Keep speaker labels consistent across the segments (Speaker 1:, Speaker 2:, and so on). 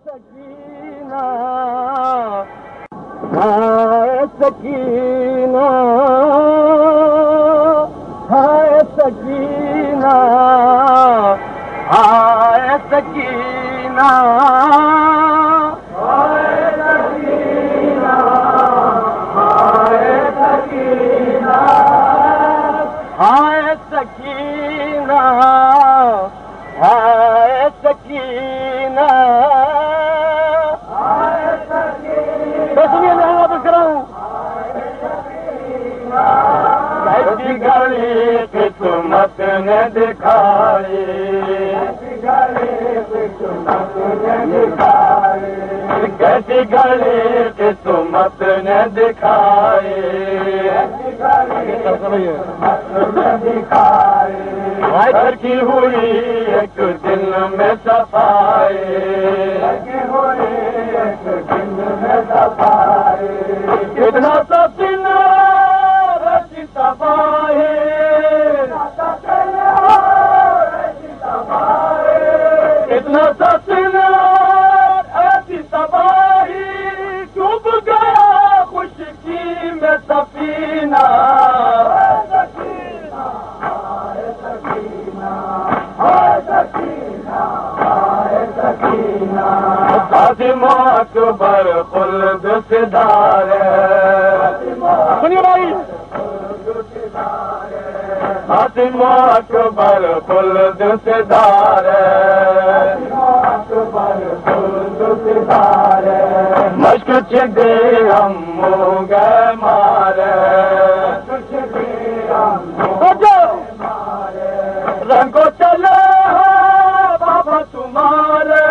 Speaker 1: سکینہ ہائے سکینہ ہائے سکینہ ہائے سکینہ ہائے سکینہ ہائے سکینہ ہائے سکینہ ہائے سکینہ کیسی گلی قسمت نے دکھائی کیسی گلی قسمت نے دکھائی کی ہوئی ایک دن میں صفائی کتنا سفینہ رسی صفائی کتنا سفینہ ایسی صفائی ڈوب گیا خشکی میں سفینہ قاسم اکبر خلد سدھار سنیے بھائی قاسم اکبر خلد سدھار مشک چھدے ہم گئے مارے رنگ کو چلے بابا تمہارے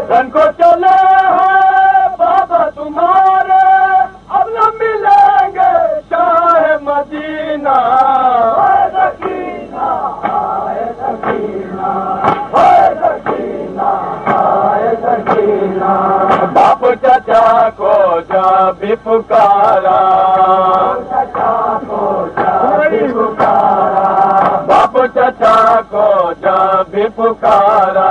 Speaker 1: رن کو چلے ہیں بابا تمہارے اب نہ ملیں گے شاہ مدینہ ہائے سکینہ ہائے سکینہ ہائے سکینہ ہائے سکینہ باپ چچا کو جب بھی پکارا باپ چچا کو جب بھی پکارا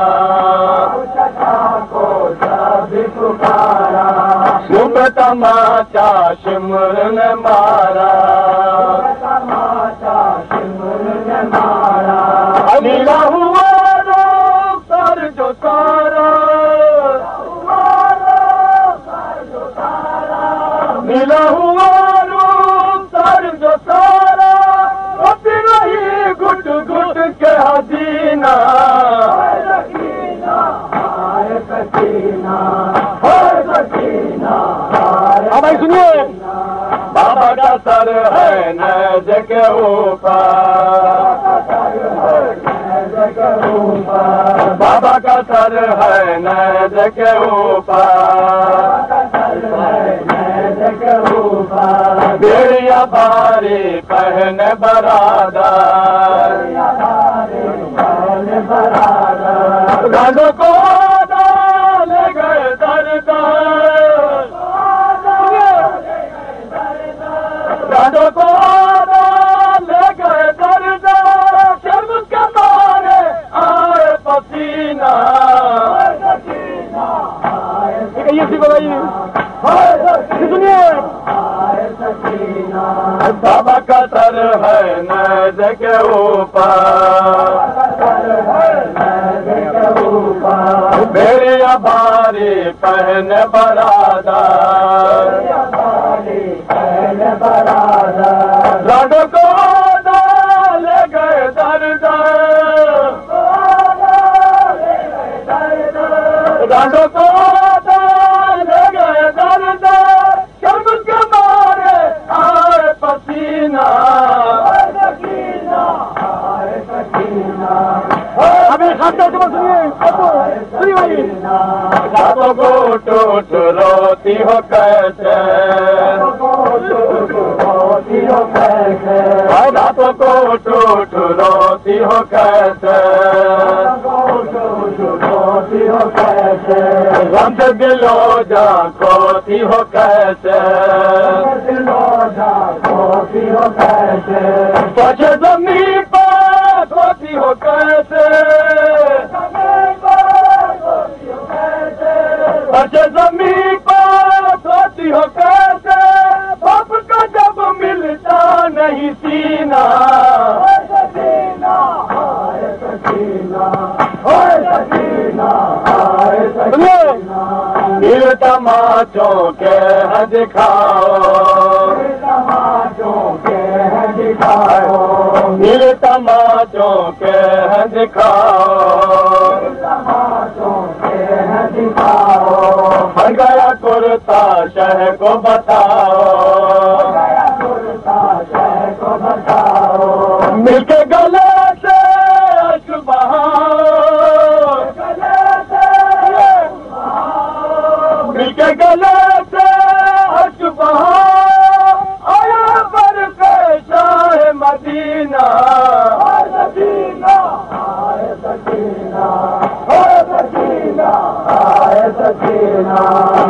Speaker 1: صبح تماچا شمر نے مارا نیلا ہوا سر جو سارا نیلا ہوا سر جو سارا ابھی نہیں گٹ گٹ کے حدینہ بھائی سنیے بابا کا سر ہے نیز کے اوپر بابا کا سر ہے نیز کے اوپر بیڑیا بھاری پہن برادر گانڈوں کو ڈالے گئے در گانڈوں کو ڈالے گئے در شرم کے مارے آئے پسینہ یہ سی بتائیے سنیے بابا کا سر ہے نیز کے اوپر بیڑیا بھاری پہن برادر لاڈو کو ڈالے گئے در لاڈو کو ڈالے گئے در شرم کے مارے آئے پسینہ ابھی خاص طور سے سنیے راتوں کو ٹوٹ روتی ہو کیسے راتوں کو ٹوٹ روتی ہو کیسے غم سے دلو جا کھوتی ہو کیسے پچھے زمین پر کھوتی ہو کیسے دل تماچوں کے ہیں دکھاؤ دل تماچوں کے ہیں دکھاؤ بن گیا کرتا شہ کو بتاؤ مل کے گلے سے اشک بہاؤ مل کے گلے سے اشک بہاؤ آیا پر شاہ مدینہ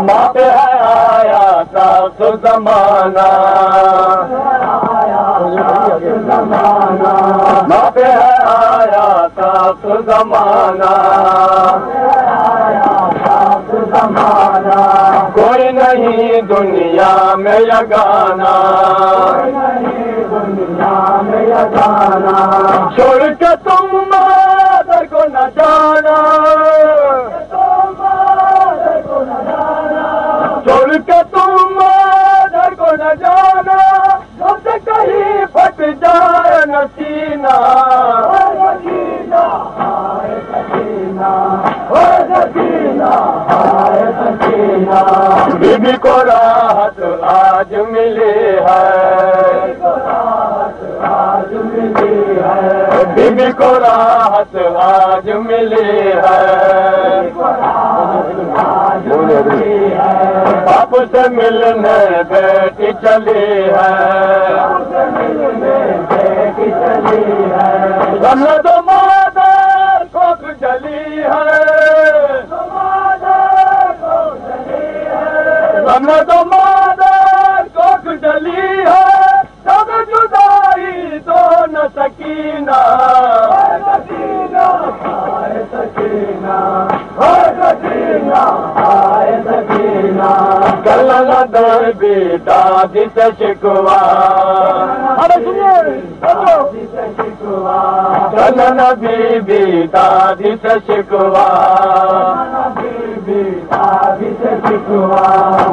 Speaker 1: ماں پہ ہے آیا سخت زمانہ ماں پہ ہے آیا سخت زمانہ کوئی نہیں دنیا میں یگانا چھوڑ کے تم مادر کو نہ جانا چھوڑ کے تم مادر کو نہ جانا جب سے کہیں پھٹ جائے نہ سینہ بی بی کو راحت آج ملی ہے بی بی کو راحت آج ملی ہے باپ سے ملنے بیٹی چلی ہے سمجھ تو مادر کوک جلی ہے سمجھ تو مادر کوک جلی ہے سب جدائی تو نہ سکینہ کلنا در بھی دادی سے شکوا کلنا بی دادی سے شکوا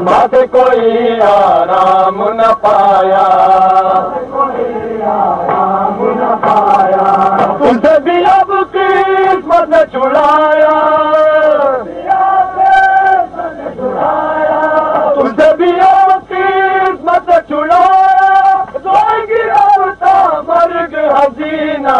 Speaker 1: ماں سے کوئی آرام نہ پایا تم سے بھی اب قسمت نے چھڑایا تم سے بھی اب قسمت نے چھڑایا روئے گی روتا مرگ حسینہ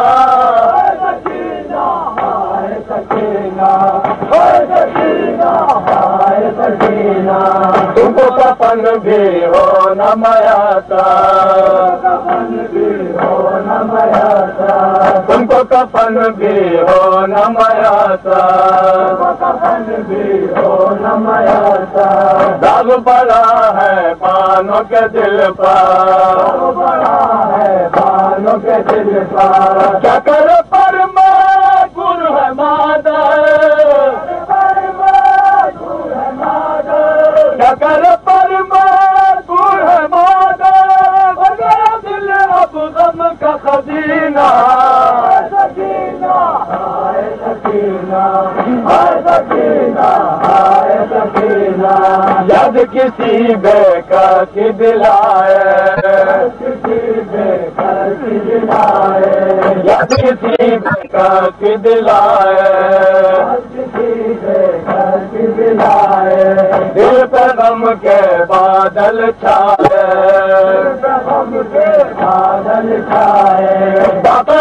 Speaker 1: تم کو کفن بھی ہو نہ میاتا تم کو کفن بھی ہو نہ میاتا داغ پڑا ہے پانوں کے دل پر کیا کرے پر گر ہے مادر کیا کرے پر گر ہے مادر میرا دل اب غم کا خزینہ یاد کسی بے کا کی دلائے یاد کسی بے کا کی دلائے دل پہ غم کے بادل چھائے بات